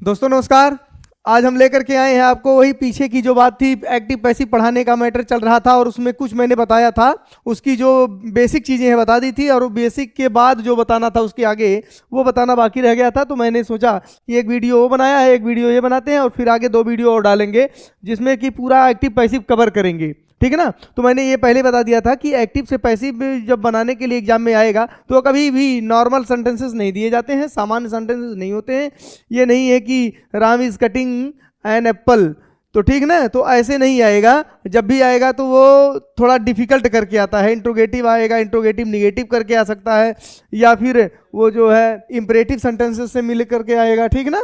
दोस्तों नमस्कार। आज हम लेकर के आए हैं आपको वही पीछे की जो बात थी, एक्टिव पैसिव पढ़ाने का मैटर चल रहा था और उसमें कुछ मैंने बताया था, उसकी जो बेसिक चीज़ें हैं बता दी थी और वो बेसिक के बाद जो बताना था उसके आगे वो बताना बाकी रह गया था। तो मैंने सोचा कि एक वीडियो वो बनाया है, एक वीडियो ये बनाते हैं और फिर आगे 2 वीडियो और डालेंगे जिसमें कि पूरा एक्टिव पैसिव कवर करेंगे, ठीक है ना। तो मैंने ये पहले बता दिया था कि एक्टिव से पैसिव जब बनाने के लिए एग्जाम में आएगा तो कभी भी नॉर्मल सेंटेंसेस नहीं दिए जाते हैं, सामान्य सेंटेंसेस नहीं होते हैं। ये नहीं है कि Ram is cutting an apple, तो ठीक ना, तो ऐसे नहीं आएगा। जब भी आएगा तो वो थोड़ा डिफिकल्ट करके आता है, इंट्रोगेटिव आएगा, इंट्रोगेटिव निगेटिव करके आ सकता है, या फिर वो जो है इंपरेटिव सेंटेंसेस से मिल करके आएगा, ठीक ना।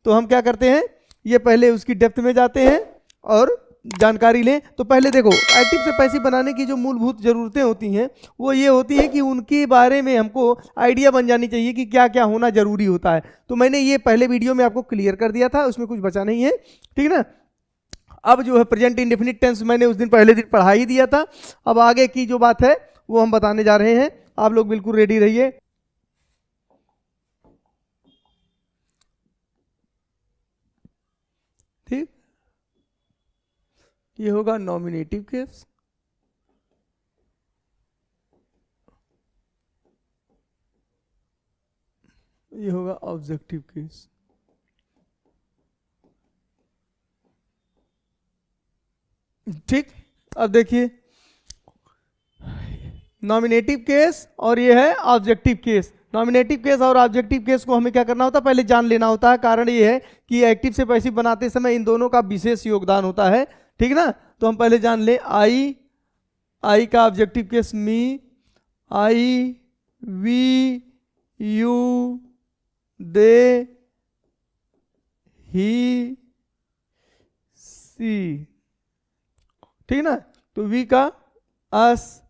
तो हम क्या करते हैं, ये पहले उसकी डेप्थ में जाते हैं और जानकारी लें। तो पहले देखो, एक्टिव से पैसिव बनाने की जो मूलभूत ज़रूरतें होती हैं वो ये होती है कि उनके बारे में हमको आइडिया बन जानी चाहिए कि क्या क्या होना ज़रूरी होता है। तो मैंने ये पहले वीडियो में आपको क्लियर कर दिया था, उसमें कुछ बचा नहीं है, ठीक है ना। अब जो है प्रेजेंट इंडेफिनिट टेंस मैंने उस दिन पहले दिन पढ़ा ही दिया था। अब आगे की जो बात है वो हम बताने जा रहे हैं, आप लोग बिल्कुल रेडी रहिए। ठीक, ये होगा नॉमिनेटिव केस, ये होगा ऑब्जेक्टिव केस। ठीक, अब देखिए नॉमिनेटिव केस और ये है ऑब्जेक्टिव केस। नॉमिनेटिव केस और ऑब्जेक्टिव केस को हमें क्या करना होता है, पहले जान लेना होता है। कारण ये है कि एक्टिव से पैसिव बनाते समय इन दोनों का विशेष योगदान होता है, ठीक ना। तो हम पहले जान ले, आई का objective case me, I, we, you, they, he, she, ठीक ना। तो वी का अस,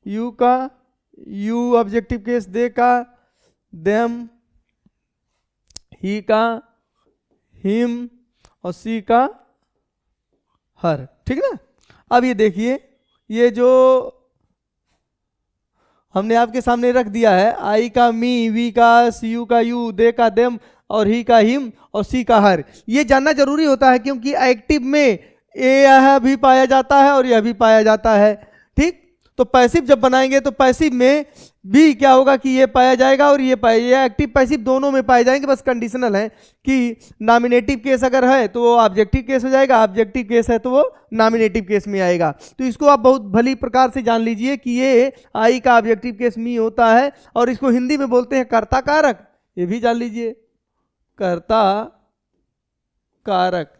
यू का यू ऑब्जेक्टिव केस, दे का देम, ही का हिम और सी का हर, ठीक ना। अब ये देखिए, ये जो हमने आपके सामने रख दिया है, आई का मी, वी का अस, यू का यू, दे का देम और ही का हिम और सी का हर, ये जानना जरूरी होता है क्योंकि एक्टिव में यह भी पाया जाता है और यह भी पाया जाता है, ठीक। तो पैसिव जब बनाएंगे तो पैसिव में भी क्या होगा कि ये पाया जाएगा और ये ये एक्टिव पैसिव दोनों में पाए जाएंगे। बस कंडीशनल है कि नॉमिनेटिव केस अगर है तो वो ऑब्जेक्टिव केस हो जाएगा, ऑब्जेक्टिव केस है तो वो नॉमिनेटिव केस में आएगा। तो इसको आप बहुत भली प्रकार से जान लीजिए कि ये आई का ऑब्जेक्टिव केस मी होता है और इसको हिंदी में बोलते हैं कर्ता कारक। ये भी जान लीजिए, कर्ता कारक,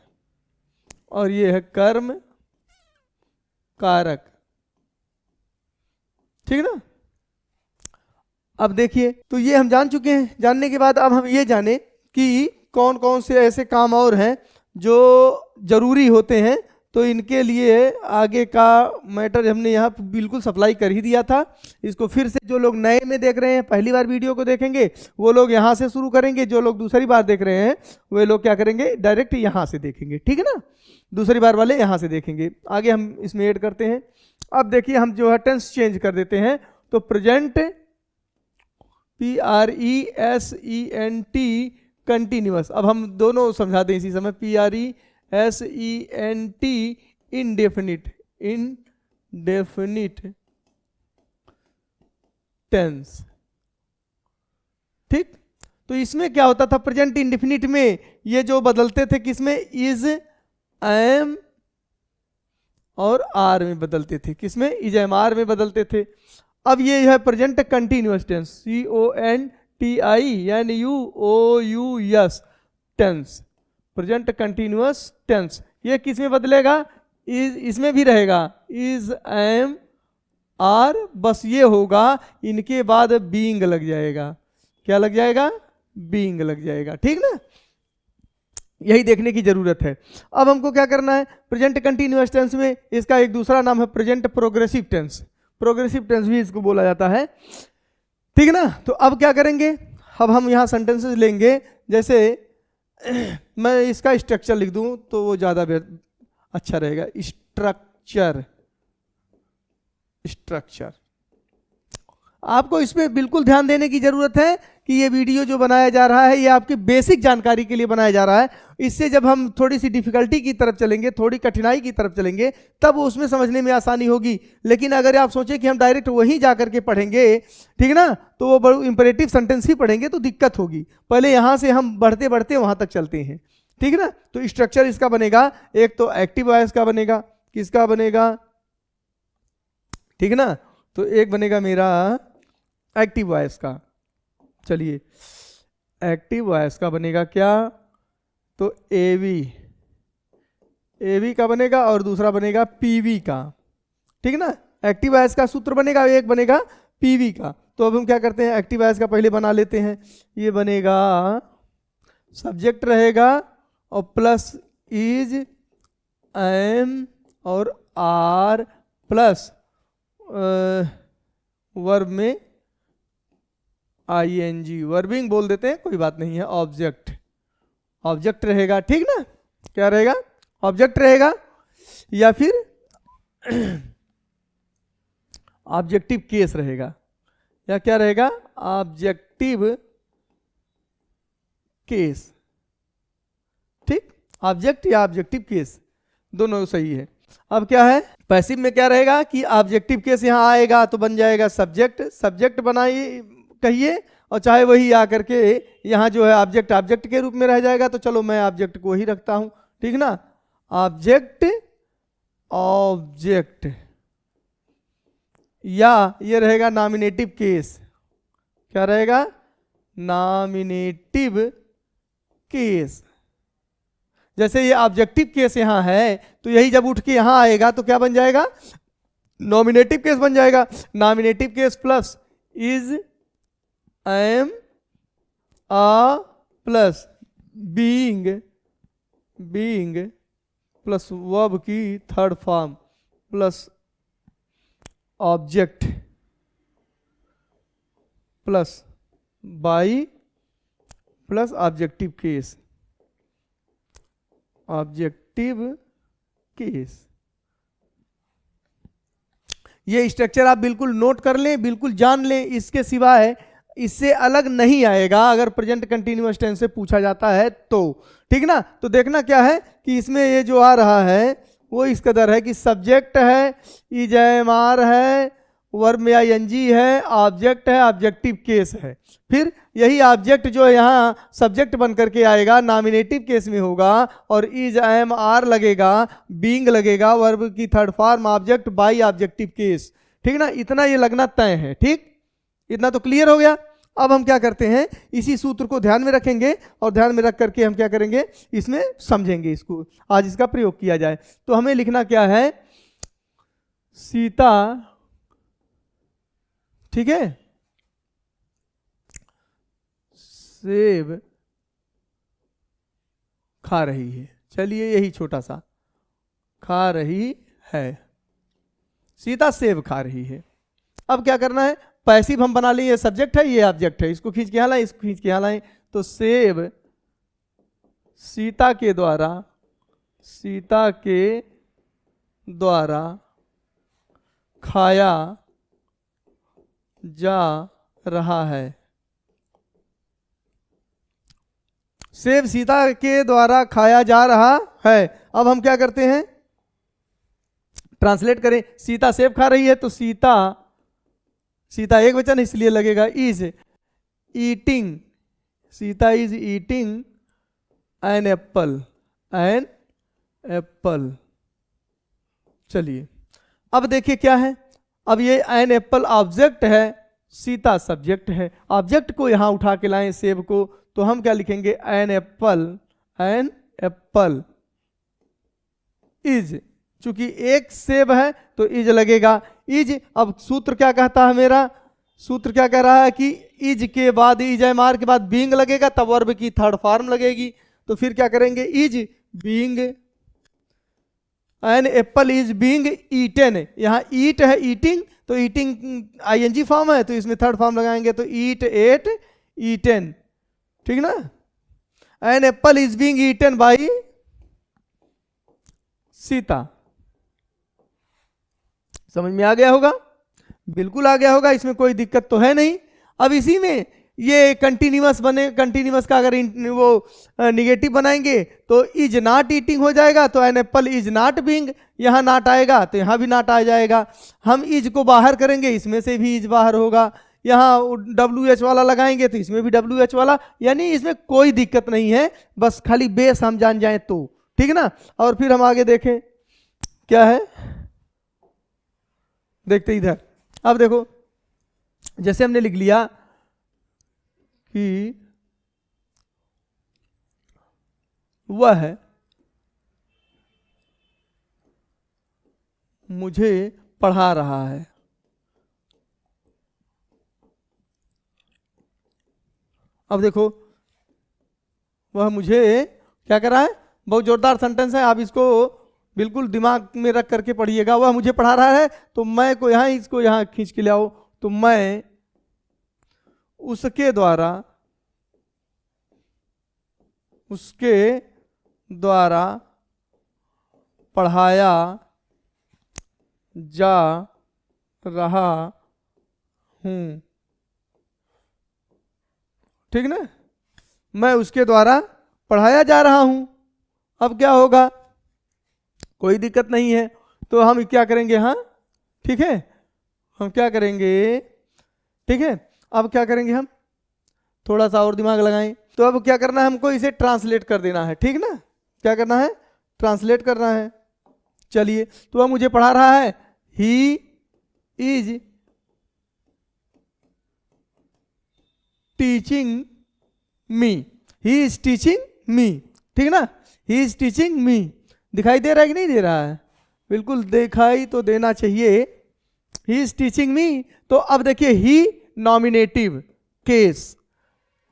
और ये है कर्म कारक, ठीक ना। अब देखिए, तो ये हम जान चुके हैं। जानने के बाद अब हम ये जाने कि कौन कौन से ऐसे काम और हैं जो जरूरी होते हैं। तो इनके लिए आगे का मैटर हमने यहाँ बिल्कुल सप्लाई कर ही दिया था। इसको फिर से जो लोग नए में देख रहे हैं, पहली बार वीडियो को देखेंगे, वो लोग यहाँ से शुरू करेंगे। जो लोग दूसरी बार देख रहे हैं वे लोग क्या करेंगे, डायरेक्ट यहाँ से देखेंगे, ठीक है ना। दूसरी बार वाले यहाँ से देखेंगे। आगे हम इसमें ऐड करते हैं। अब देखिए, हम जो है टेंस चेंज कर देते हैं। तो प्रेजेंट PRESENT कंटिन्यूअस, अब हम दोनों समझा दें इसी समय। PRESENT इंडेफिनिट, इंडेफिनिट टेंस, ठीक। तो इसमें क्या होता था, प्रेजेंट इंडेफिनिट में ये जो बदलते थे किसमें, इज, एम और आर में बदलते थे। किसमें, इज, एम, आर में बदलते थे। अब ये है present continuous tense, CONTINUOUS tense, present continuous tense. ये किस में बदलेगा, इज, इसमें भी रहेगा इज, एम, आर, बस ये होगा इनके बाद बीइंग लग जाएगा। क्या लग जाएगा, बीइंग लग जाएगा, ठीक ना। यही देखने की जरूरत है। अब हमको क्या करना है, प्रेजेंट कंटिन्यूअस टेंस में इसका एक दूसरा नाम है present progressive tense. Progressive tense भी इसको बोला जाता है, ठीक है ना। तो अब क्या करेंगे, अब हम यहाँ सेंटेंसेस लेंगे। जैसे मैं इसका स्ट्रक्चर लिख दूं तो वो ज़्यादा अच्छा रहेगा। स्ट्रक्चर, स्ट्रक्चर, आपको इसमें बिल्कुल ध्यान देने की जरूरत है कि ये वीडियो जो बनाया जा रहा है ये आपकी बेसिक जानकारी के लिए बनाया जा रहा है। इससे जब हम थोड़ी सी डिफिकल्टी की तरफ चलेंगे, थोड़ी कठिनाई की तरफ चलेंगे, तब उसमें समझने में आसानी होगी। लेकिन अगर आप सोचें कि हम डायरेक्ट वहीं जा करके पढ़ेंगे, ठीक ना, तो वो बड़े इंपरेटिव सेंटेंस ही पढ़ेंगे तो दिक्कत होगी। पहले यहाँ से हम बढ़ते बढ़ते वहाँ तक चलते हैं, ठीक ना। तो स्ट्रक्चर इसका बनेगा, एक तो एक्टिव वॉइस का बनेगा, किसका बनेगा, ठीक ना। तो एक बनेगा मेरा एक्टिव वॉइस का। चलिए एक्टिव वॉइस का बनेगा क्या, तो एवी, एवी का बनेगा और दूसरा बनेगा पीवी का, ठीक ना। एक्टिव वॉइस का सूत्र बनेगा, एक बनेगा पीवी का। तो अब हम क्या करते हैं, एक्टिव वॉइस का पहले बना लेते हैं। ये बनेगा सब्जेक्ट रहेगा और प्लस इज, एम और आर प्लस वर्ब में आईएनजी, वर्बिंग बोल देते हैं, कोई बात नहीं है। ऑब्जेक्ट, ऑब्जेक्ट रहेगा, ठीक ना। क्या रहेगा, ऑब्जेक्ट रहेगा, या फिर ऑब्जेक्टिव केस रहेगा, या क्या रहेगा, ऑब्जेक्टिव केस, ठीक। ऑब्जेक्ट या ऑब्जेक्टिव केस दोनों सही है। अब क्या है, पैसिव में क्या रहेगा कि ऑब्जेक्टिव केस यहां आएगा तो बन जाएगा सब्जेक्ट, सब्जेक्ट बनाइए कहिए, और चाहे वही आकर के यहाँ जो है ऑब्जेक्ट, ऑब्जेक्ट के रूप में रह जाएगा। तो चलो मैं ऑब्जेक्ट को ही रखता हूं, ठीक ना। ऑब्जेक्ट, ऑब्जेक्ट, या ये रहेगा नॉमिनेटिव केस, क्या रहेगा, नॉमिनेटिव केस। जैसे ये ऑब्जेक्टिव केस यहां है तो यही जब उठ के यहां आएगा तो क्या बन जाएगा, नॉमिनेटिव केस बन जाएगा। Nominative case plus is, am, are plus being, being plus verb की third form plus object plus by plus objective case, objective case. ये स्ट्रक्चर आप बिल्कुल नोट कर लें, बिल्कुल जान लें, इसके सिवाय इससे अलग नहीं आएगा अगर प्रेजेंट कंटिन्यूअस टेंस से पूछा जाता है तो, ठीक ना। तो देखना क्या है कि इसमें ये जो आ रहा है वो इस कदर है कि सब्जेक्ट है, इज, एम, आर है, वर्ब में आईएनजी है, ऑब्जेक्ट है, ऑब्जेक्टिव केस है। फिर यही ऑब्जेक्ट जो है यहाँ सब्जेक्ट बन करके आएगा, नॉमिनेटिव केस में होगा, और इज, एम, आर लगेगा, बीइंग लगेगा, वर्ब की third form object by objective case, ठीक ना। इतना ये लगना तय है, ठीक, इतना तो क्लियर हो गया। अब हम क्या करते हैं, इसी सूत्र को ध्यान में रखेंगे और ध्यान में रख करके हम क्या करेंगे, इसमें समझेंगे, इसको आज इसका प्रयोग किया जाए। तो हमें लिखना क्या है, सीता, ठीक है, सेब खा रही है। चलिए यही छोटा सा, खा रही है, सीता सेब खा रही है। अब क्या करना है, पैसिव हम बना लें, ये सब्जेक्ट है, ये ऑब्जेक्ट है, इसको खींच के यहाँ लाएं, इसको खींच के यहाँ लाएं। तो सेब सीता के द्वारा, सीता के द्वारा खाया जा रहा है। सेब सीता के द्वारा खाया जा रहा है। अब हम क्या करते हैं, ट्रांसलेट करें। सीता सेब खा रही है तो सीता, सीता एक वचन इसलिए लगेगा is eating, Sita is eating an apple, an apple. चलिए अब देखिए क्या है, अब ये एन एप्पल ऑब्जेक्ट है, सीता सब्जेक्ट है। ऑब्जेक्ट को यहां उठा के लाएं सेब को, तो हम क्या लिखेंगे, an apple, an apple is, चूंकि एक सेब है तो इज लगेगा, इज। अब सूत्र क्या कहता है मेरा, सूत्र क्या कह रहा है कि इज के बाद, इज एम आर के बाद बीइंग लगेगा, तब वर्ब की थर्ड फॉर्म लगेगी। तो फिर क्या करेंगे, is being, an apple is being eaten. यहां ईट है, ईटिंग, तो ईटिंग आईएनजी फॉर्म है तो इसमें थर्ड फॉर्म लगाएंगे, तो ईट, एट, ईटन, ठीक ना। An apple is being eaten by Sita. समझ में आ गया होगा, बिल्कुल आ गया होगा, इसमें कोई दिक्कत तो है नहीं। अब इसी में ये कंटिन्यूअस बने, कंटिन्यूअस का अगर वो निगेटिव बनाएंगे तो इज नॉट ईटिंग हो जाएगा, तो an apple is not being, यहाँ नॉट आएगा तो यहाँ भी नॉट आ जाएगा। हम इज को बाहर करेंगे, इसमें से भी इज बाहर होगा, यहाँ WH वाला लगाएंगे तो इसमें भी WH वाला, यानी इसमें कोई दिक्कत नहीं है, बस खाली बेस हम जान जाए तो ठीक है ना। और फिर हम आगे देखें क्या है, देखते इधर। अब देखो जैसे हमने लिख लिया कि वह मुझे पढ़ा रहा है, अब देखो वह मुझे क्या कर रहा है, बहुत जोरदार सेंटेंस है, आप इसको बिल्कुल दिमाग में रख करके पढ़िएगा। वह मुझे पढ़ा रहा है तो मैं को यहाँ, इसको यहाँ खींच के ले आओ, तो मैं उसके द्वारा पढ़ाया जा रहा हूं, ठीक ना, मैं उसके द्वारा पढ़ाया जा रहा हूं। अब क्या होगा, कोई दिक्कत नहीं है, तो हम क्या करेंगे, हाँ ठीक है, हम क्या करेंगे, ठीक है, अब क्या करेंगे, हम थोड़ा सा और दिमाग लगाएं, तो अब क्या करना है, हमको इसे ट्रांसलेट कर देना है, ठीक ना, क्या करना है, ट्रांसलेट करना है। चलिए, तो वह मुझे पढ़ा रहा है, he is teaching me, he is teaching me, ठीक ना, ही इज टीचिंग मी। दिखाई दे रहा है कि नहीं दे रहा है, बिल्कुल दिखाई तो देना चाहिए, ही इज टीचिंग मी। तो अब देखिए, ही नॉमिनेटिव केस,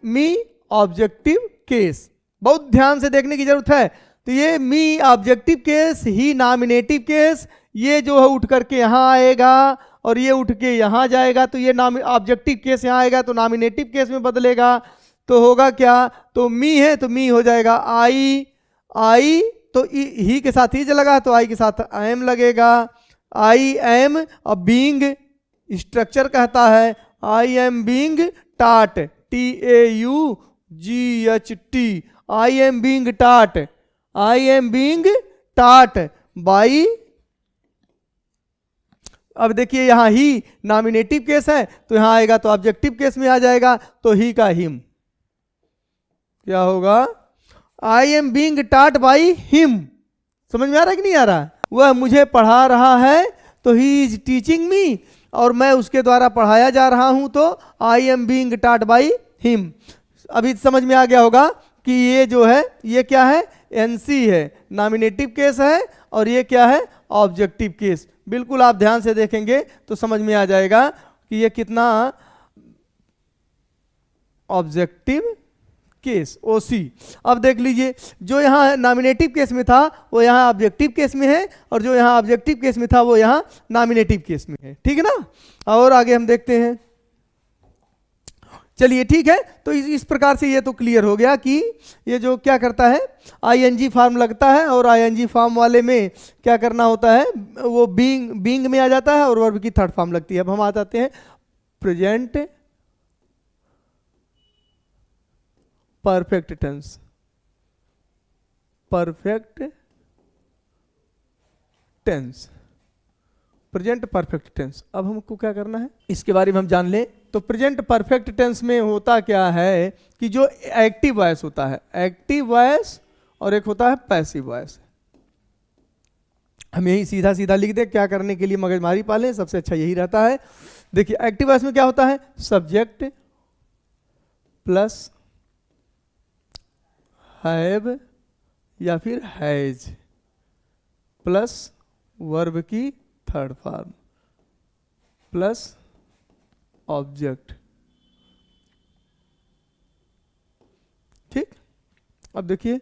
मी ऑब्जेक्टिव केस, बहुत ध्यान से देखने की जरूरत है। तो ये मी ऑब्जेक्टिव केस, ही नॉमिनेटिव केस, ये जो है उठ करके यहाँ आएगा और ये उठ के यहाँ जाएगा, तो ये ऑब्जेक्टिव केस यहाँ आएगा तो नॉमिनेटिव केस में बदलेगा, तो होगा क्या, तो मी है तो मी हो जाएगा आई, आई तो ही के साथ ही लगा तो आई के साथ एम लगेगा, आई एम। अब बीइंग स्ट्रक्चर कहता है, आई एम बीइंग टाट, TAUGHT, आई एम बीइंग टाट, आई एम बीइंग टाट बाई। अब देखिए यहाँ ही नॉमिनेटिव केस है तो यहाँ आएगा तो ऑब्जेक्टिव केस में आ जाएगा, तो ही का हिम क्या होगा, आई एम बीइंग टाट बाई हिम। समझ में आ रहा है कि नहीं आ रहा, वह मुझे पढ़ा रहा है तो ही इज टीचिंग मी, और मैं उसके द्वारा पढ़ाया जा रहा हूं तो आई एम बीइंग टाट बाई हिम। अभी समझ में आ गया होगा कि ये जो है ये क्या है, एनसी है, नॉमिनेटिव केस है, और ये क्या है, ऑब्जेक्टिव केस। बिल्कुल आप ध्यान से देखेंगे तो समझ में आ जाएगा कि ये कितना ऑब्जेक्टिव केस, OC। अब देख लीजिए, जो यहाँ नॉमिनेटिव केस में था वो यहाँ ऑब्जेक्टिव केस में है, और जो यहाँ ऑब्जेक्टिव केस में था वो यहाँ नॉमिनेटिव केस में है, ठीक है ना। और आगे हम देखते हैं, चलिए ठीक है। तो इस प्रकार से ये तो क्लियर हो गया कि ये जो क्या करता है, ING फॉर्म लगता है, और ING फॉर्म वाले में क्या करना होता है, वो बीइंग में आ जाता है और वर्ब की थर्ड फॉर्म लगती है। अब हम आ जाते हैं present perfect tense, perfect tense, present perfect tense. अब हमको क्या करना है, इसके बारे में हम जान लें। तो प्रेजेंट परफेक्ट टेंस में होता क्या है कि जो एक्टिव वॉइस होता है, एक्टिव वॉइस, और एक होता है पैसिव वॉइस। हम यही सीधा सीधा लिख दे, क्या करने के लिए मगजमारी पालें, सबसे अच्छा यही रहता है। देखिए एक्टिव वॉइस में क्या होता है, सब्जेक्ट प्लस हैव या फिर हैज प्लस वर्ब की थर्ड फॉर्म प्लस ऑब्जेक्ट, ठीक। अब देखिए,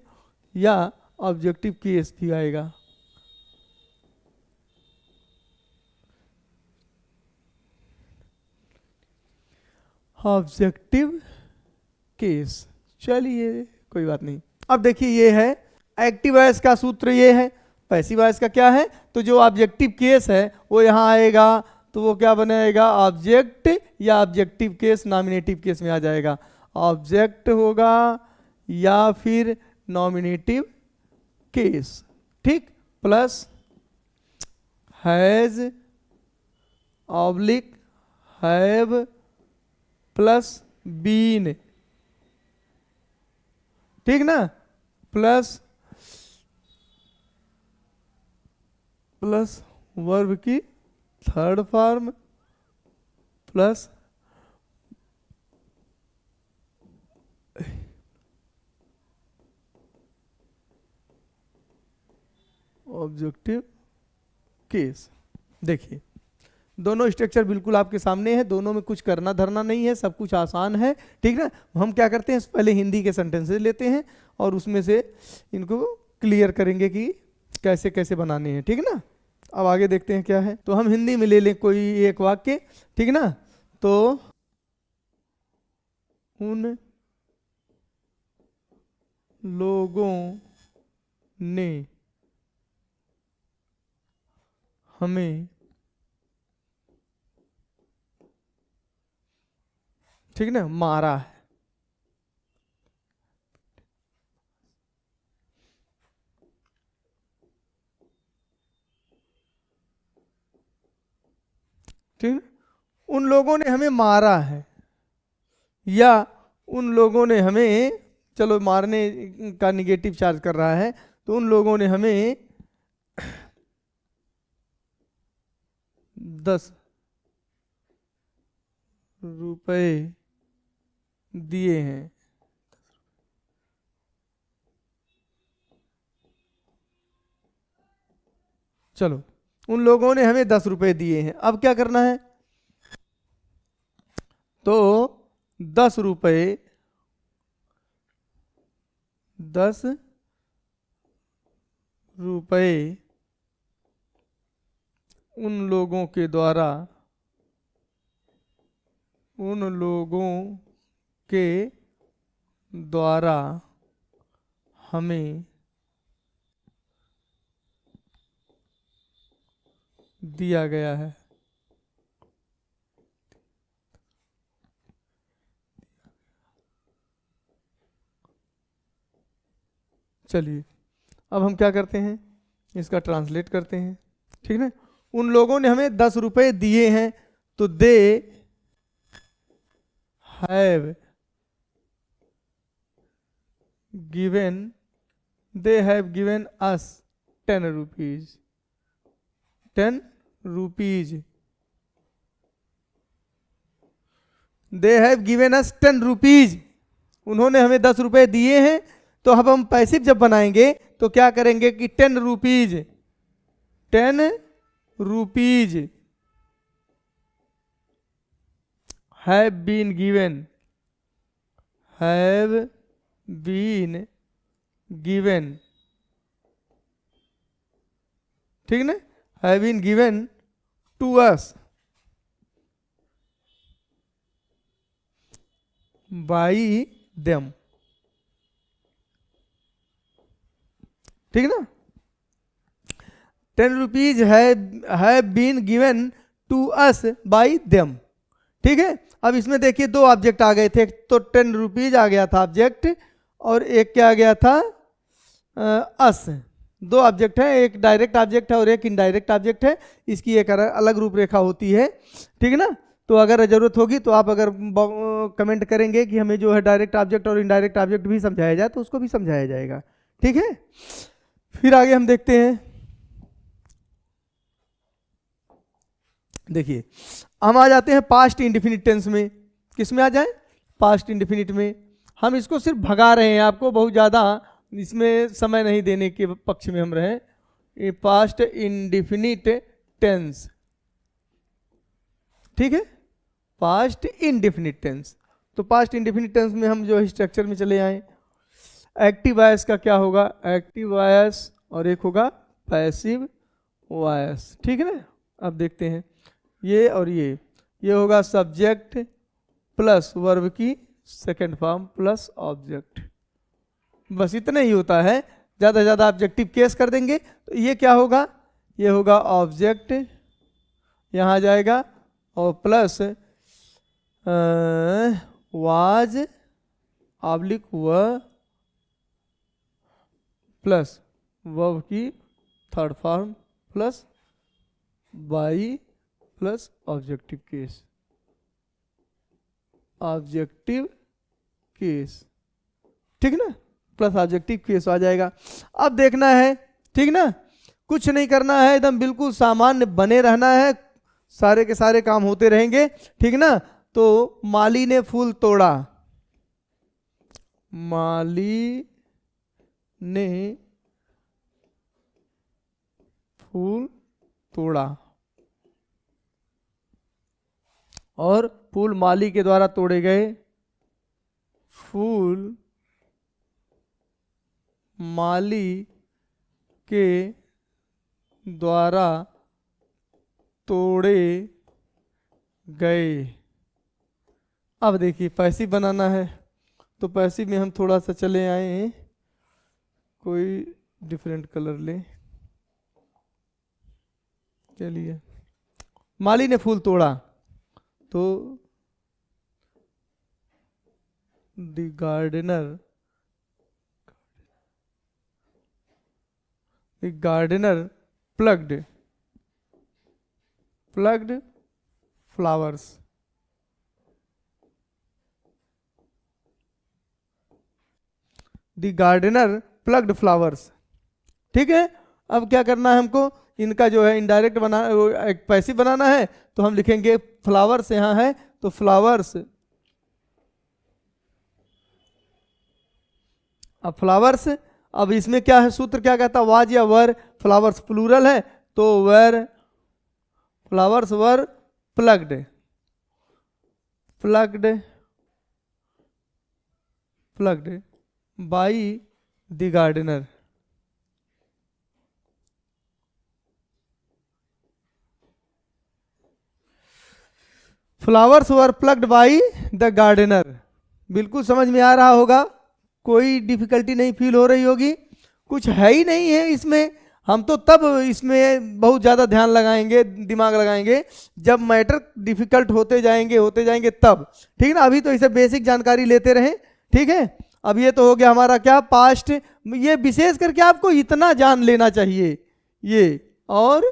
या ऑब्जेक्टिव केस भी आएगा, ऑब्जेक्टिव केस। चलिए कोई बात नहीं। अब देखिए, ये है एक्टिव वॉइस का सूत्र, ये है। पैसिव वॉइस का क्या है, तो जो ऑब्जेक्टिव केस है वो यहाँ आएगा तो वो क्या बनाएगा, ऑब्जेक्ट या ऑब्जेक्टिव केस नॉमिनेटिव केस में आ जाएगा। ऑब्जेक्ट होगा या फिर नॉमिनेटिव केस, ठीक। Plus has oblique have plus been, ठीक ना, प्लस वर्ब की third form plus objective case. देखिए दोनों स्ट्रक्चर बिल्कुल आपके सामने है, दोनों में कुछ करना धरना नहीं है, सब कुछ आसान है, ठीक ना। हम क्या करते हैं, पहले हिंदी के सेंटेंसेस लेते हैं और उसमें से इनको क्लियर करेंगे कि कैसे कैसे बनाने हैं, ठीक ना। अब आगे देखते हैं क्या है। तो हम हिंदी में ले लें कोई एक वाक्य, ठीक ना। तो उन लोगों ने हमें, ठीक ना, मारा है। ठीक, उन लोगों ने हमें मारा है, या उन लोगों ने हमें, चलो मारने का निगेटिव चार्ज कर रहा है, तो उन लोगों ने हमें 10 रुपए दिए हैं। चलो उन लोगों ने हमें 10 रुपए दिए हैं। अब क्या करना है, तो 10 रुपए 10 रुपए उन लोगों के द्वारा, उन लोगों के द्वारा हमें दिया गया है। चलिए अब हम क्या करते हैं, इसका ट्रांसलेट करते हैं, ठीक ना। उन लोगों ने हमें 10 रुपए दिए हैं, तो they have given, they have given us 10 rupees, 10 rupees, they have given us 10 rupees, उन्होंने हमें 10 रुपए दिए हैं। तो अब हम पैसिव जब बनाएंगे तो क्या करेंगे कि 10 rupees, 10 rupees have been given, have been given, ठीक ना, have been given to us by them, ठीक ना। 10 rupees have been given to us by them, ठीक है। अब इसमें देखिए दो ऑब्जेक्ट आ गए थे, तो 10 रुपीज आ गया था ऑब्जेक्ट, और एक क्या आ गया था, अस। दो ऑब्जेक्ट है, एक डायरेक्ट ऑब्जेक्ट है और एक इनडायरेक्ट ऑब्जेक्ट है। इसकी एक अलग रूपरेखा होती है, ठीक है ना। तो अगर ज़रूरत होगी तो आप अगर कमेंट करेंगे कि हमें जो है डायरेक्ट ऑब्जेक्ट और इनडायरेक्ट ऑब्जेक्ट भी समझाया जाए, तो उसको भी समझाया जाएगा, ठीक है। फिर आगे हम देखते हैं, देखिए हम आ जाते हैं पास्ट इंडेफिनिट टेंस में। किस में आ जाए, पास्ट इंडेफिनिट में। हम इसको सिर्फ भगा रहे हैं, आपको बहुत ज़्यादा इसमें समय नहीं देने के पक्ष में हम रहे। ये पास्ट इंडेफिनिट टेंस, ठीक है, पास्ट इंडेफिनिट टेंस। तो पास्ट इंडेफिनिट टेंस में हम जो है स्ट्रक्चर में चले आए। एक्टिव वॉयस का क्या होगा, एक्टिव वॉयस, और एक होगा पैसिव वॉयस, ठीक है ना। अब देखते हैं ये और ये होगा सब्जेक्ट प्लस वर्ब की सेकंड फॉर्म प्लस ऑब्जेक्ट, बस इतना ही होता है। ज़्यादा से ज़्यादा ऑब्जेक्टिव केस कर देंगे तो ये क्या होगा, ये होगा ऑब्जेक्ट यहाँ आ जाएगा, और प्लस वाज ऑब्लिक व प्लस वर्ब की third form plus by plus objective case, objective case, ठीक ना, प्लस ऑब्जेक्टिव केस आ जाएगा। अब देखना है, ठीक ना, कुछ नहीं करना है, एकदम बिल्कुल सामान्य बने रहना है, सारे के सारे काम होते रहेंगे, ठीक ना। तो माली ने फूल तोड़ा, माली ने फूल तोड़ा, और फूल माली के द्वारा तोड़े गए, फूल माली के द्वारा तोड़े गए। अब देखिए पैसिव बनाना है, तो पैसिव में हम थोड़ा सा चले आए, कोई डिफरेंट कलर ले, चलिए, माली ने फूल तोड़ा, तो the gardener plucked flowers, the gardener plucked flowers, ठीक है। अब क्या करना है हमको, इनका जो है इनडायरेक्ट बना, एक पैसिव बनाना है, तो हम लिखेंगे फ्लावर्स, यहाँ है तो फ्लावर्स, अब फ्लावर्स, अब इसमें क्या है, सूत्र क्या कहता है, वाज या वर, फ्लावर्स प्लूरल है, तो were, flowers were plugged, plugged by the gardener, flowers were plugged by the gardener. बिल्कुल समझ में आ रहा होगा, कोई डिफिकल्टी नहीं फील हो रही होगी, कुछ है ही नहीं है इसमें। हम तो तब इसमें बहुत ज़्यादा ध्यान लगाएंगे, दिमाग लगाएंगे, जब मैटर डिफिकल्ट होते जाएंगे तब, ठीक ना। अभी तो इसे बेसिक जानकारी लेते रहें, ठीक है। अब ये तो हो गया हमारा क्या, पास्ट, ये विशेष करके आपको इतना जान लेना चाहिए, ये और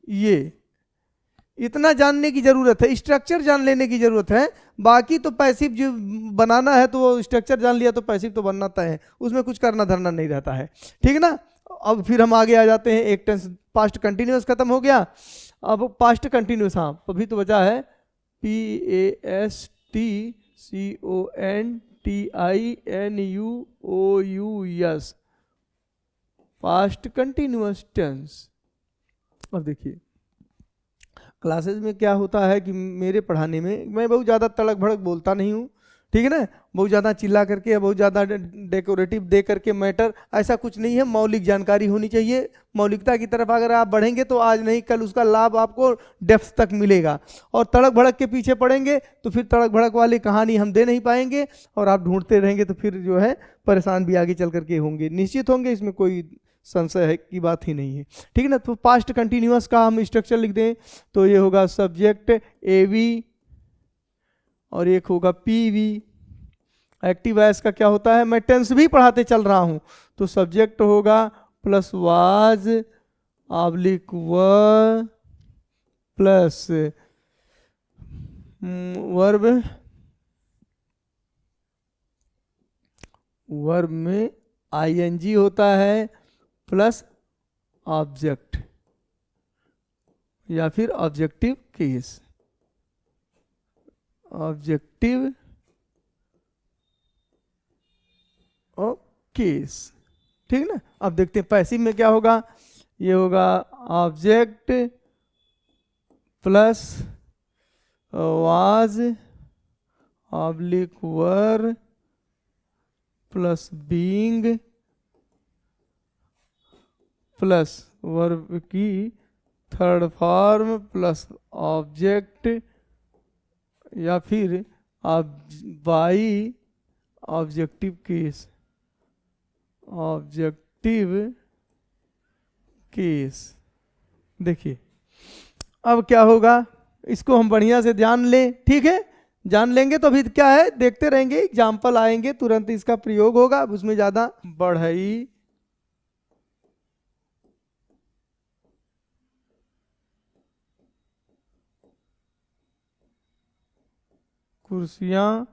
ये इतना जानने की जरूरत है, स्ट्रक्चर जान लेने की जरूरत है। बाकी तो पैसिव जो बनाना है, तो वो स्ट्रक्चर जान लिया तो पैसिव तो बनाता है, उसमें कुछ करना धरना नहीं रहता है, ठीक ना। अब फिर हम आगे आ जाते हैं, एक टेंस, पास्ट कंटिन्यूअस खत्म हो गया, अब पास्ट कंटिन्यूअस, हाँ अभी तो बचा है PASTCONTINUOUS, पास्ट कंटिन्यूअस टेंस। अब देखिए क्लासेस में क्या होता है कि मेरे पढ़ाने में मैं बहुत ज़्यादा तड़क भड़क बोलता नहीं हूँ, ठीक है ना, बहुत ज़्यादा चिल्ला करके या बहुत ज़्यादा डेकोरेटिव दे करके मैटर, ऐसा कुछ नहीं है। मौलिक जानकारी होनी चाहिए, मौलिकता की तरफ अगर आप बढ़ेंगे तो आज नहीं कल उसका लाभ आपको डेप्थ तक मिलेगा। और तड़क भड़क के पीछे पड़ेंगे तो फिर तड़क भड़क वाली कहानी हम दे नहीं पाएंगे, और आप ढूंढते रहेंगे तो फिर जो है परेशान भी आगे चल करके होंगे, निश्चित होंगे, इसमें कोई संशय है की बात ही नहीं है, ठीक है ना। तो पास्ट कंटिन्यूअस का हम स्ट्रक्चर लिख दें, तो ये होगा सब्जेक्ट एवी और एक होगा पीवी। एक्टिव वॉइस का क्या होता है, मैं टेंस भी पढ़ाते चल रहा हूं, तो सब्जेक्ट होगा प्लस वाज ऑब्लिक व प्लस वर्ब में आईएनजी होता है प्लस ऑब्जेक्ट या फिर ऑब्जेक्टिव केस, ऑब्जेक्टिव और केस, ठीक ना। अब देखते हैं पैसिव में क्या होगा, ये होगा object plus was oblique were plus being plus verb की थर्ड फॉर्म प्लस ऑब्जेक्ट या फिर by objective case, objective case. देखिए अब क्या होगा, इसको हम बढ़िया से जान लें, ठीक है। जान लेंगे तो अभी क्या है, देखते रहेंगे, एग्जाम्पल आएंगे तुरंत इसका प्रयोग होगा, अब उसमें ज्यादा बढ़ई कुर्सियां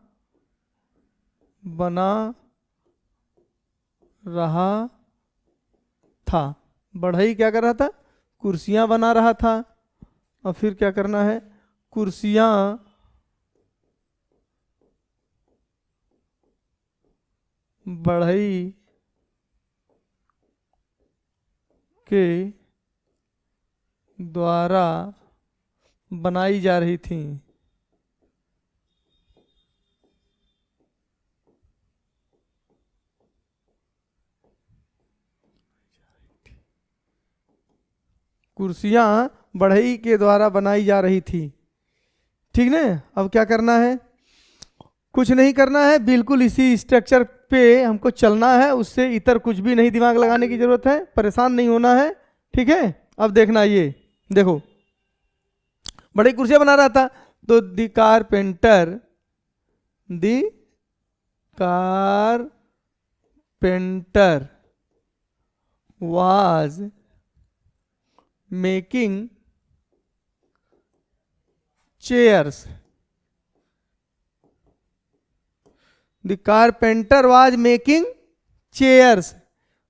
बना रहा था। बढ़ई क्या कर रहा था, कुर्सियां बना रहा था। और फिर क्या करना है, कुर्सियां बढ़ई के द्वारा बनाई जा रही थी। कुर्सियां बढ़ई के द्वारा बनाई जा रही थी, ठीक ना। अब क्या करना है, कुछ नहीं करना है, बिल्कुल इसी स्ट्रक्चर पे हमको चलना है, उससे इतर कुछ भी नहीं दिमाग लगाने की जरूरत है, परेशान नहीं होना है, ठीक है। अब देखना, ये देखो बड़ी कुर्सियां बना रहा था, तो the carpenter was making chairs. The carpenter was making chairs,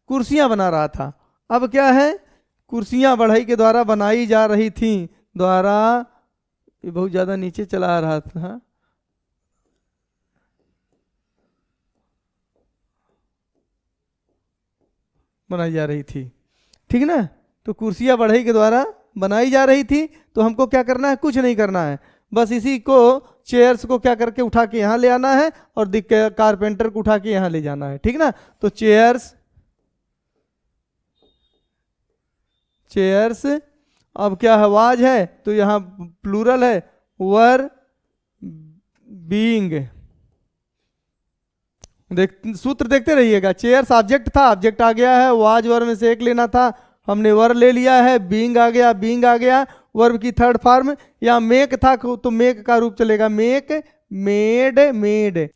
कुर्सियां बना रहा था। अब क्या है, कुर्सियां बढ़ई के द्वारा बनाई जा रही थी, द्वारा, ये बहुत ज्यादा नीचे चला रहा था, बनाई जा रही थी, ठीक ना। तो कुर्सियां बढ़ई के द्वारा बनाई जा रही थी, तो हमको क्या करना है, कुछ नहीं करना है, बस इसी को चेयर्स को क्या करके उठा के यहां ले आना है और कारपेंटर को उठा के यहां ले जाना है, ठीक ना। तो चेयर्स, अब क्या है, वाज है तो यहां प्लूरल है, वर बीइंग। सूत्र देखते रहिएगा, चेयर्स ऑब्जेक्ट था, ऑब्जेक्ट आ गया है, वाज वर्ब में से एक लेना था, हमने वर ले लिया है, बीइंग आ गया, बीइंग आ गया, वर्ब की थर्ड फॉर्म, या मेक था तो मेक का रूप चलेगा, मेक, मेड, मेड।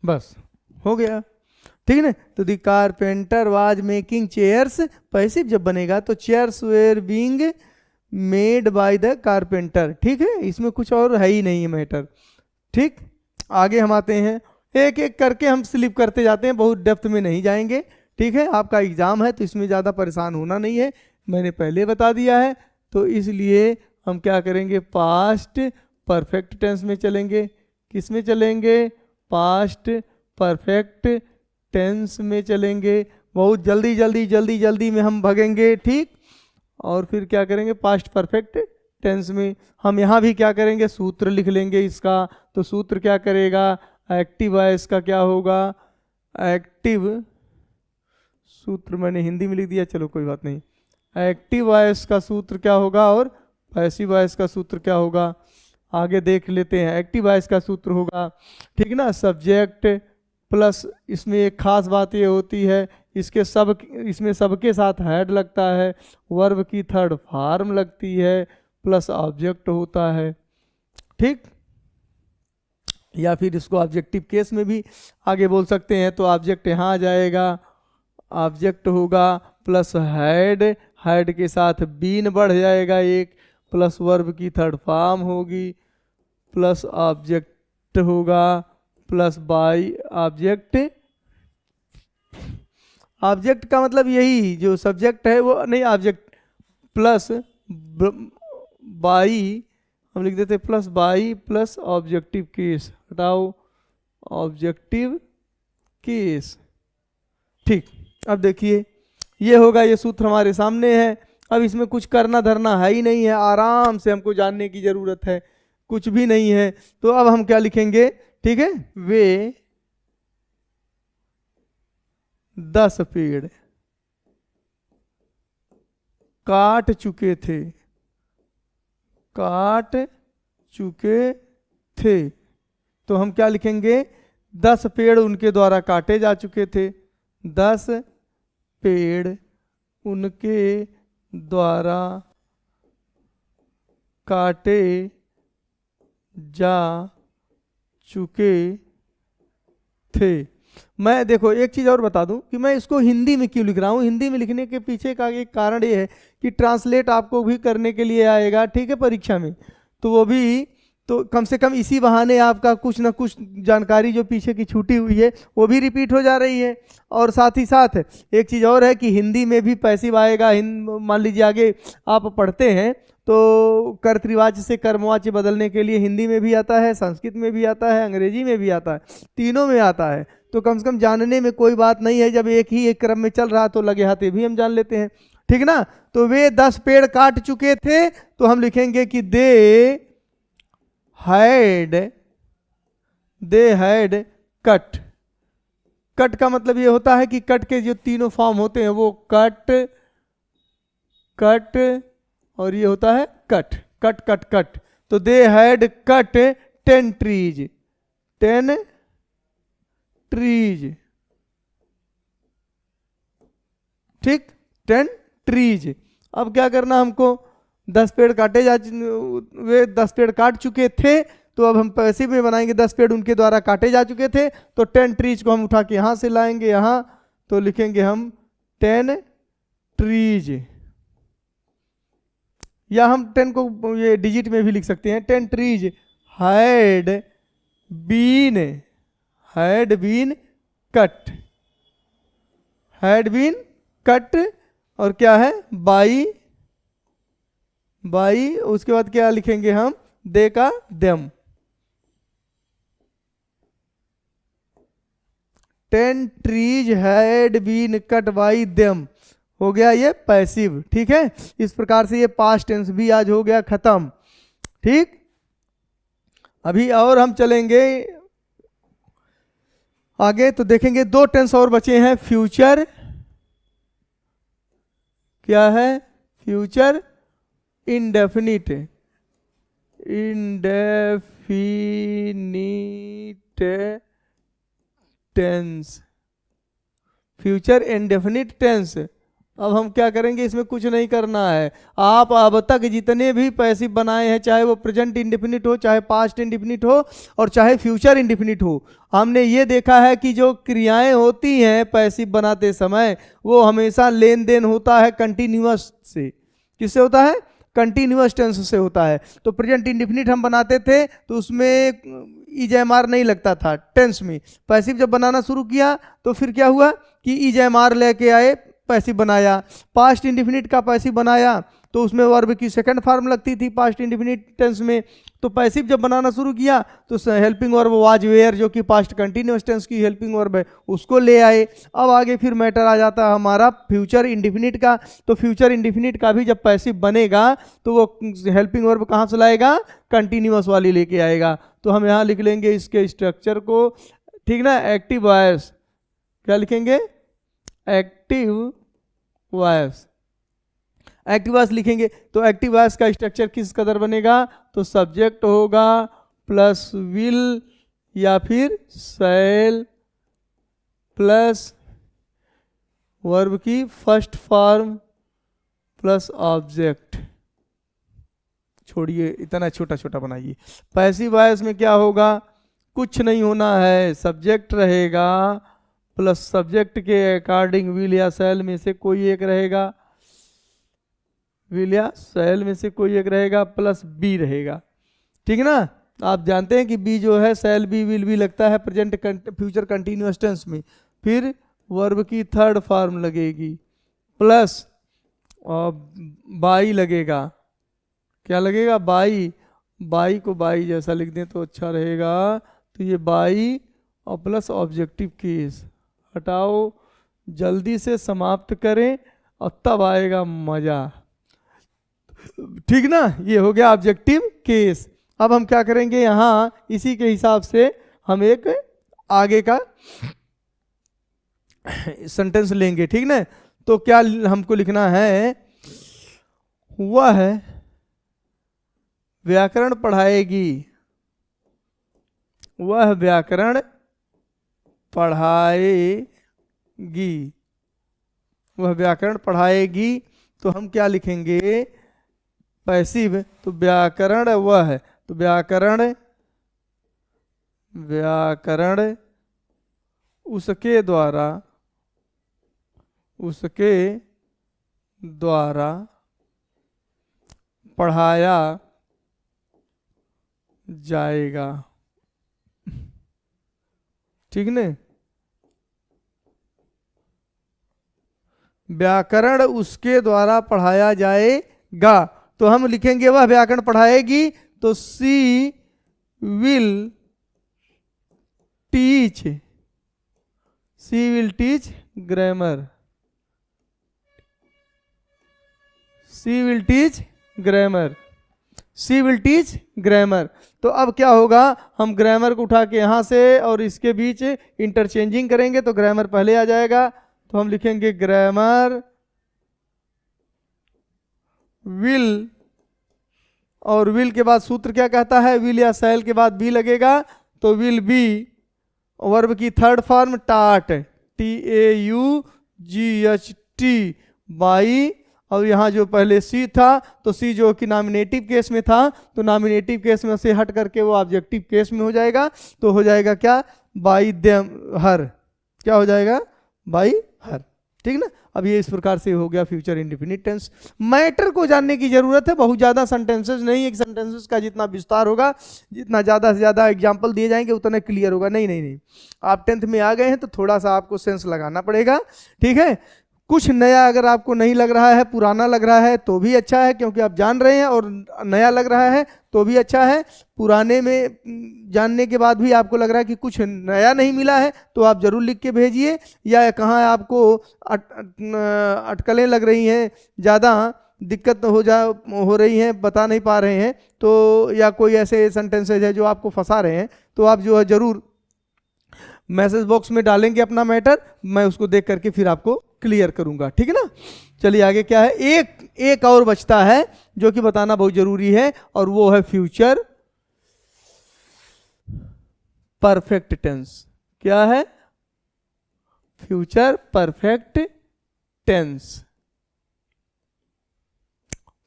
बस हो गया, ठीक है ना। तो the carpenter was making chairs, passive जब बनेगा तो chairs were being made by the carpenter, ठीक है, इसमें कुछ और है ही नहीं है मैटर, ठीक। आगे हम आते हैं, एक एक करके हम स्लिप करते जाते हैं, बहुत डेप्थ में नहीं जाएंगे, ठीक है। आपका एग्जाम है तो इसमें ज़्यादा परेशान होना नहीं है, मैंने पहले बता दिया है, तो इसलिए हम क्या करेंगे, पास्ट परफेक्ट टेंस में चलेंगे। किस में चलेंगे, पास्ट परफेक्ट टेंस में चलेंगे, बहुत जल्दी जल्दी जल्दी जल्दी में हम भगेंगे, ठीक। और फिर क्या करेंगे, पास्ट परफेक्ट टेंस में हम यहाँ भी क्या करेंगे, सूत्र लिख लेंगे इसका। तो सूत्र क्या करेगा, एक्टिव वॉइस का क्या होगा, एक्टिव, सूत्र मैंने हिंदी में लिख दिया, चलो कोई बात नहीं, एक्टिव वॉइस का सूत्र क्या होगा और पैसिव वॉइस का सूत्र क्या होगा, आगे देख लेते हैं। एक्टिव वॉइस का सूत्र होगा, ठीक ना, सब्जेक्ट प्लस, इसमें एक खास बात ये होती है, इसमें सबके साथ हेड लगता है, वर्ब की थर्ड फॉर्म लगती है, प्लस ऑब्जेक्ट होता है, ठीक। या फिर इसको ऑब्जेक्टिव केस में भी आगे बोल सकते हैं, तो ऑब्जेक्ट यहाँ आ जाएगा, ऑब्जेक्ट होगा प्लस हेड, हेड के साथ बीन बढ़ जाएगा एक, प्लस वर्ब की थर्ड फॉर्म होगी, प्लस ऑब्जेक्ट होगा, प्लस बाई ऑब्जेक्ट। ऑब्जेक्ट का मतलब यही जो सब्जेक्ट है वो नहीं, ऑब्जेक्ट प्लस बाई, हम लिख देते plus by plus objective case, हटाओ ऑब्जेक्टिव केस, ठीक। अब देखिए ये होगा, ये सूत्र हमारे सामने है, अब इसमें कुछ करना धरना है ही नहीं है, आराम से हमको जानने की जरूरत है, कुछ भी नहीं है। तो अब हम क्या लिखेंगे, ठीक है, वे 10 पेड़ काट चुके थे, काट चुके थे, तो हम क्या लिखेंगे, 10 पेड़ उनके द्वारा काटे जा चुके थे, 10 पेड़ उनके द्वारा काटे जा चुके थे। मैं देखो एक चीज़ और बता दूं कि मैं इसको हिंदी में क्यों लिख रहा हूँ। हिंदी में लिखने के पीछे का एक कारण ये है कि ट्रांसलेट आपको भी करने के लिए आएगा, ठीक है, परीक्षा में, तो वो भी तो कम से कम इसी बहाने आपका कुछ ना कुछ जानकारी जो पीछे की छूटी हुई है वो भी रिपीट हो जा रही है। और साथ ही साथ एक चीज़ और है कि हिंदी में भी पैसिव आएगा। मान लीजिए आगे आप पढ़ते हैं तो कर्तृवाच्य से कर्मवाच्य बदलने के लिए हिंदी में भी आता है, संस्कृत में भी आता है, अंग्रेजी में भी आता है, तीनों में आता है। तो कम से कम जानने में कोई बात नहीं है, जब एक ही एक क्रम में चल रहा तो लगे हाथे भी हम जान लेते हैं, ठीक ना। तो वे 10 पेड़ काट चुके थे, तो हम लिखेंगे कि दे हैड कट। कट का मतलब ये होता है कि कट के जो तीनों फॉर्म होते हैं वो कट, कट और ये होता है कट, कट कट कट। तो they had cut 10 trees, 10 trees, ठीक, 10 ट्रीज। अब क्या करना हमको, 10 पेड़ काटे वे 10 पेड़ काट चुके थे, तो अब हम पैसिव में बनाएंगे 10 पेड़ उनके द्वारा काटे जा चुके थे, तो 10 ट्रीज को हम उठा के यहां से लाएंगे यहां, तो लिखेंगे हम 10 ट्रीज, या हम 10 को ये डिजिट में भी लिख सकते हैं। 10 trees had been cut, had been cut, और क्या है बाई, उसके बाद क्या लिखेंगे हम, दे का them. 10 trees had been cut by them, हो गया ये पैसिव, ठीक है। इस प्रकार से ये पास्ट टेंस भी आज हो गया खत्म, ठीक। अभी और हम चलेंगे आगे तो देखेंगे 2 टेंस और बचे हैं। फ्यूचर, क्या है, future indefinite, tense, future indefinite tense. अब हम क्या करेंगे, इसमें कुछ नहीं करना है। आप अब तक जितने भी पैसिव बनाए हैं, चाहे वो प्रेजेंट इंडेफिनिट हो, चाहे पास्ट इंडेफिनिट हो, और चाहे फ्यूचर इंडेफिनिट हो, हमने ये देखा है कि जो क्रियाएं होती हैं पैसिव बनाते समय वो हमेशा लेन देन होता है कंटिन्यूअस से। किससे होता है, कंटिन्यूअस टेंस से होता है। तो प्रेजेंट इंडेफिनिट हम बनाते थे तो उसमें ईजेएमआर नहीं लगता था टेंस में। पैसिव जब बनाना शुरू किया तो फिर क्या हुआ कि ईजेएमआर लेके आए, पैसिव बनाया। पास्ट इंडेफिनिट का पैसिव बनाया तो उसमें वर्ब की सेकंड फॉर्म लगती थी पास्ट इंडेफिनिट टेंस में। तो पैसिव जब बनाना शुरू किया तो हेल्पिंग वर्ब वाज वेयर, जो कि पास्ट कंटिन्यूअस टेंस की हेल्पिंग वर्ब है, उसको ले आए। अब आगे फिर मैटर आ जाता है हमारा फ्यूचर इंडेफिनिट का। तो फ्यूचर इंडेफिनिट का भी जब पैसिव बनेगा तो वो हेल्पिंग वर्ब कहाँ से लाएगा, कंटिन्यूअस वाली लेके आएगा। तो हम यहाँ लिख लेंगे इसके स्ट्रक्चर को, ठीक ना। एक्टिव वॉइस, क्या लिखेंगे, एक्टिव वॉइस, एक्टिव वॉइस लिखेंगे। तो एक्टिव वॉइस का स्ट्रक्चर किस कदर बनेगा, तो सब्जेक्ट होगा प्लस विल या फिर शैल प्लस वर्ब की फर्स्ट फॉर्म प्लस ऑब्जेक्ट। छोड़िए इतना छोटा छोटा बनाइए। पैसिव वॉइस में क्या होगा, कुछ नहीं होना है, सब्जेक्ट रहेगा प्लस सब्जेक्ट के अकॉर्डिंग विल या शैल में से कोई एक रहेगा, विल या शैल में से कोई एक रहेगा प्लस बी रहेगा, ठीक है ना। आप जानते हैं कि बी जो है शैल बी विल भी लगता है प्रेजेंट फ्यूचर कंटिन्यूअस टेंस में। फिर वर्ब की थर्ड फॉर्म लगेगी प्लस बाई लगेगा, क्या लगेगा, बाई। बाई को बाई जैसा लिख दें तो अच्छा रहेगा। तो ये बाई और प्लस ऑब्जेक्टिव केस, हटाओ, जल्दी से समाप्त करें और तब आएगा मजा, ठीक ना। ये हो गया ऑब्जेक्टिव केस। अब हम क्या करेंगे, यहां इसी के हिसाब से हम एक आगे का सेंटेंस लेंगे, ठीक ना। तो क्या हमको लिखना है, वह व्याकरण पढ़ाएगी, वह व्याकरण पढ़ाएगी। वह व्याकरण पढ़ाएगी, तो हम क्या लिखेंगे, पैसिव, तो व्याकरण वह है, तो व्याकरण उसके द्वारा पढ़ाया जाएगा। ठीक ने, व्याकरण उसके द्वारा पढ़ाया जाएगा, तो हम लिखेंगे वह व्याकरण पढ़ाएगी, तो she will teach grammar, she will teach grammar. तो अब क्या होगा, हम ग्रामर को उठा के यहां से और इसके बीच इंटरचेंजिंग करेंगे, तो ग्रामर पहले आ जाएगा, तो हम लिखेंगे ग्रामर विल, और विल के बाद सूत्र क्या कहता है, विल या शैल के बाद बी लगेगा, तो विल बी, वर्ब की थर्ड फॉर्म टाट, TAUGHT, बाई, और यहाँ जो पहले सी था, तो सी जो कि नॉमिनेटिव केस में था, तो नॉमिनेटिव केस में से हट करके वो ऑब्जेक्टिव केस में हो जाएगा, तो हो जाएगा क्या, बाई देम हर, क्या हो जाएगा, बाई हर। ठीक ना, अब ये इस प्रकार से हो गया फ्यूचर इंडेफिनिट टेंस। मैटर को जानने की जरूरत है, बहुत ज्यादा सेंटेंसेस नहीं, एक सेंटेंसेस का जितना विस्तार होगा, जितना ज्यादा से ज्यादा एग्जांपल दिए जाएंगे उतना क्लियर होगा। नहीं, आप 10th में आ गए हैं तो थोड़ा सा आपको सेंस लगाना पड़ेगा। ठीक है, कुछ नया अगर आपको नहीं लग रहा है, पुराना लग रहा है तो भी अच्छा है, क्योंकि आप जान रहे हैं, और नया लग रहा है तो भी अच्छा है। पुराने में जानने के बाद भी आपको लग रहा है कि कुछ नया नहीं मिला है, तो आप जरूर लिख के भेजिए, या कहाँ आपको अटकलें लग रही हैं, ज़्यादा दिक्कत हो रही हैं, बता नहीं पा रहे हैं, तो या कोई ऐसे सेंटेंसेज है जो आपको फंसा रहे हैं, तो आप जो है जरूर मैसेज बॉक्स में डालेंगे अपना मैटर, मैं उसको देख करके फिर आपको क्लियर करूंगा। ठीक है ना, चलिए आगे क्या है, एक और बचता है जो कि बताना बहुत जरूरी है, और वो है फ्यूचर परफेक्ट टेंस। क्या है, future perfect tense,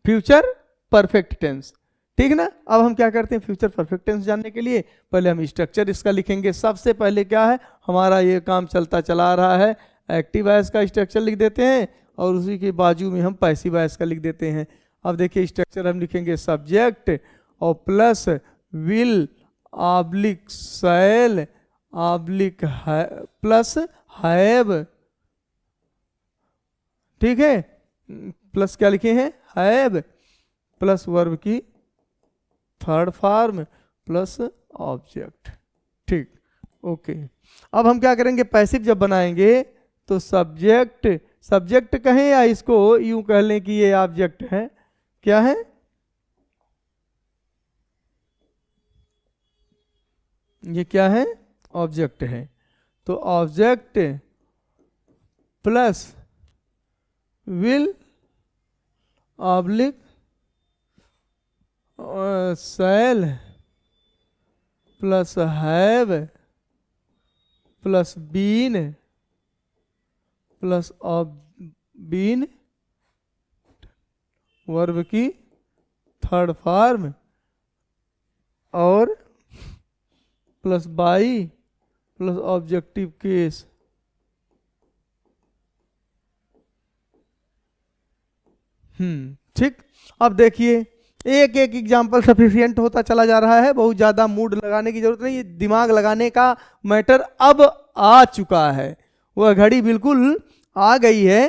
future perfect tense. ठीक ना, अब हम क्या करते हैं, फ्यूचर परफेक्ट टेंस जानने के लिए पहले हम स्ट्रक्चर इसका लिखेंगे। सबसे पहले क्या है, हमारा ये काम चलता चला रहा है, एक्टिव वॉइस का स्ट्रक्चर लिख देते हैं, और उसी के बाजू में हम पैसिव वॉइस का लिख देते हैं। अब देखिए स्ट्रक्चर हम लिखेंगे, सब्जेक्ट और plus will oblique shall oblique plus have. ठीक है, प्लस क्या लिखे हैं, हैव, प्लस वर्ब की थर्ड फॉर्म प्लस ऑब्जेक्ट। ठीक, ओके। अब हम क्या करेंगे, पैसिव जब बनाएंगे तो सब्जेक्ट कहें या इसको यूं कह लें कि ये ऑब्जेक्ट है। क्या है, ये क्या है, ऑब्जेक्ट है। तो object plus will oblique shall plus have plus been plus been, verb की थर्ड फॉर्म, और plus by plus objective case. ठीक, अब देखिए एक एक एग्जाम्पल सफिशियंट होता चला जा रहा है, बहुत ज्यादा मूड लगाने की जरूरत नहीं, ये दिमाग लगाने का मैटर अब आ चुका है, वह घड़ी बिल्कुल आ गई है।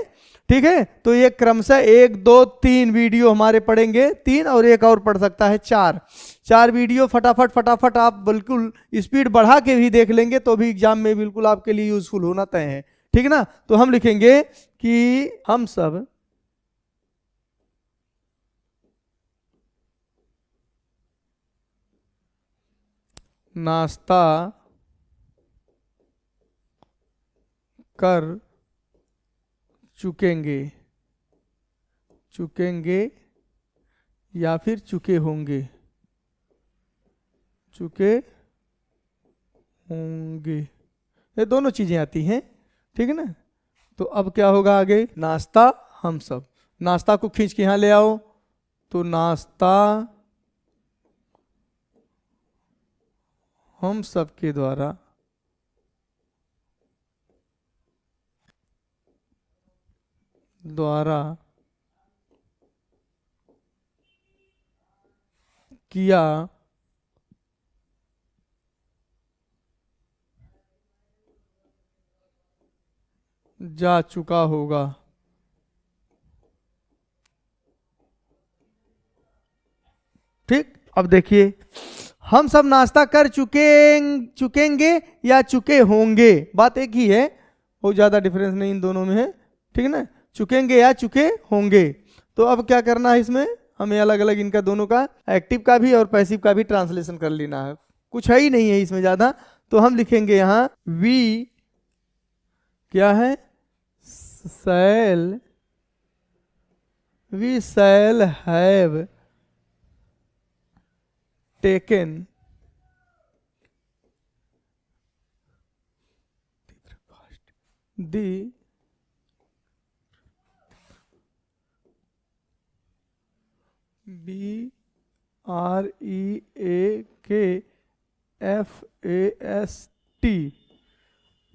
ठीक है, तो ये क्रमशः 1 2 3 वीडियो हमारे पढ़ेंगे, 3 और एक और पढ़ सकता है 4 वीडियो फटाफट आप बिल्कुल स्पीड बढ़ा के भी देख लेंगे तो भी एग्जाम में बिल्कुल आपके लिए यूजफुल होना तय है। ठीक है ना, तो हम लिखेंगे कि हम सब नाश्ता कर चुकेंगे या फिर चुके होंगे, ये दोनों चीजें आती हैं। ठीक है ना, तो अब क्या होगा आगे, नाश्ता हम सब, नाश्ता को खींच के यहाँ ले आओ, तो नाश्ता हम सब के द्वारा किया जा चुका होगा। ठीक, अब देखिए हम सब नाश्ता कर चुकेंगे या चुके होंगे, बात एक ही है, बहुत ज़्यादा डिफरेंस नहीं इन दोनों में है, ठीक है ना, चुकेंगे या चुके होंगे। तो अब क्या करना है, इसमें हमें अलग अलग इनका दोनों का, एक्टिव का भी और पैसिव का भी ट्रांसलेशन कर लेना है, कुछ है ही नहीं है इसमें ज़्यादा। तो हम लिखेंगे यहाँ वी क्या है, we shall have taken the BREAKFAST,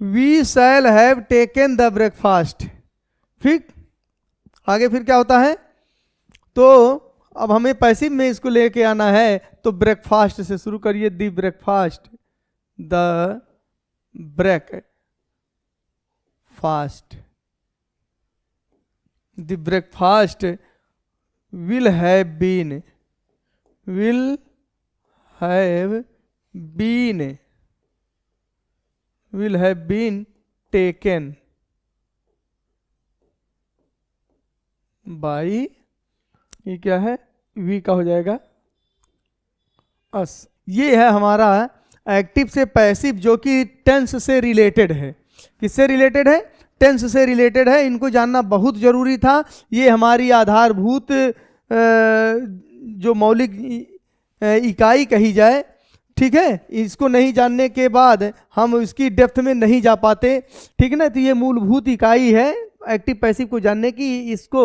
we shall have taken the breakfast. ठीक, आगे फिर क्या होता है, तो अब हमें पैसिव में इसको लेके आना है, तो ब्रेकफास्ट से शुरू करिए, the breakfast, the breakfast, the breakfast will have been taken by, ये क्या है, वी का हो जाएगा अस। ये है हमारा एक्टिव से पैसिव जो कि टेंस से रिलेटेड है। किससे रिलेटेड है, टेंस से रिलेटेड है, इनको जानना बहुत जरूरी था। ये हमारी आधारभूत जो मौलिक इकाई कही जाए, ठीक है, इसको नहीं जानने के बाद हम इसकी डेप्थ में नहीं जा पाते, ठीक है ना। तो ये मूलभूत इकाई है एक्टिव पैसिव को जानने की, इसको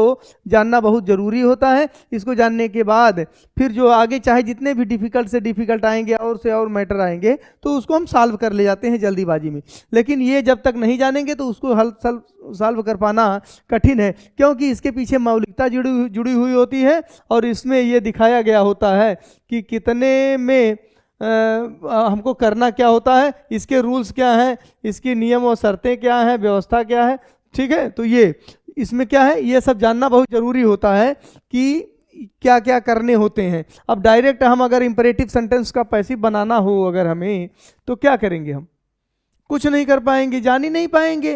जानना बहुत ज़रूरी होता है। इसको जानने के बाद फिर जो आगे चाहे जितने भी डिफ़िकल्ट से डिफ़िकल्ट आएंगे और से और मैटर आएंगे तो उसको हम सॉल्व कर ले जाते हैं जल्दीबाजी में। लेकिन ये जब तक नहीं जानेंगे तो उसको हल सॉल्व कर पाना कठिन है, क्योंकि इसके पीछे मौलिकता जुड़ी हुई होती है और इसमें ये दिखाया गया होता है कि कितने में हमको करना क्या होता है, इसके रूल्स क्या हैं, इसके नियम और शर्तें क्या हैं, व्यवस्था क्या है, ठीक है। तो ये इसमें क्या है, ये सब जानना बहुत ज़रूरी होता है कि क्या क्या करने होते हैं। अब डायरेक्ट हम अगर इंपरेटिव सेंटेंस का पैसिव बनाना हो अगर हमें, तो क्या करेंगे, हम कुछ नहीं कर पाएंगे, जान ही नहीं पाएंगे,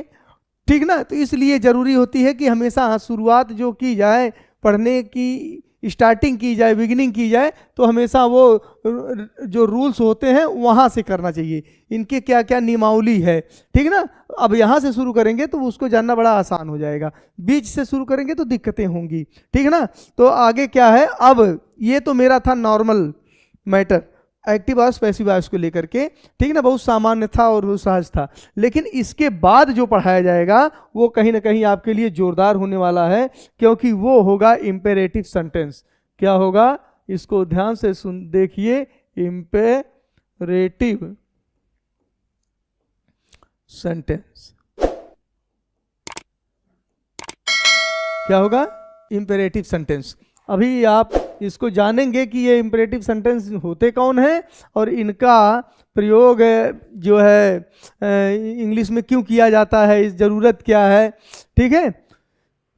ठीक ना। तो इसलिए ज़रूरी होती है कि हमेशा शुरुआत जो की जाए, पढ़ने की स्टार्टिंग की जाए, बिगिनिंग की जाए, तो हमेशा वो जो रूल्स होते हैं वहाँ से करना चाहिए, इनके क्या क्या नियमावली है, ठीक ना। अब यहाँ से शुरू करेंगे तो उसको जानना बड़ा आसान हो जाएगा, बीच से शुरू करेंगे तो दिक्कतें होंगी, ठीक है ना। तो आगे क्या है, अब ये तो मेरा था normal matter active voice passive voice को लेकर के, ठीक है ना, बहुत सामान्य था और बहुत सहज था। लेकिन इसके बाद जो पढ़ाया जाएगा वो कहीं ना कहीं आपके लिए जोरदार होने वाला है, क्योंकि वो होगा इंपेरेटिव सेंटेंस। क्या होगा, इसको ध्यान से देखिए, इंपेरेटिव सेंटेंस क्या होगा, इंपेरेटिव सेंटेंस। अभी आप इसको जानेंगे कि ये इंपेरेटिव सेंटेंस होते कौन हैं और इनका प्रयोग जो है इंग्लिश में क्यों किया जाता है, इस ज़रूरत क्या है, ठीक है,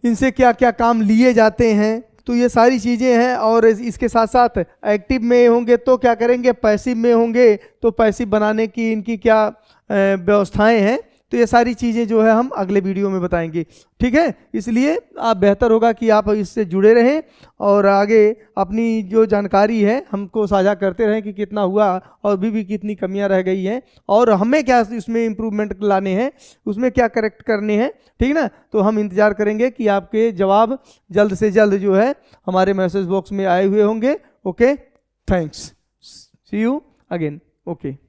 इनसे क्या क्या काम लिए जाते हैं। तो ये सारी चीज़ें हैं। और इसके साथ साथ एक्टिव में होंगे तो क्या करेंगे, पैसिव में होंगे तो पैसिव बनाने की इनकी क्या व्यवस्थाएं हैं, तो ये सारी चीज़ें जो है हम अगले वीडियो में बताएंगे, ठीक है। इसलिए आप बेहतर होगा कि आप इससे जुड़े रहें और आगे अपनी जो जानकारी है हमको साझा करते रहें कि कितना हुआ और भी कितनी कमियां रह गई हैं और हमें क्या इसमें इम्प्रूवमेंट लाने हैं, उसमें क्या करेक्ट करने हैं, ठीक ना। तो हम इंतज़ार करेंगे कि आपके जवाब जल्द से जल्द जो है हमारे मैसेज बॉक्स में आए हुए होंगे। Okay, thanks, see you again. Okay.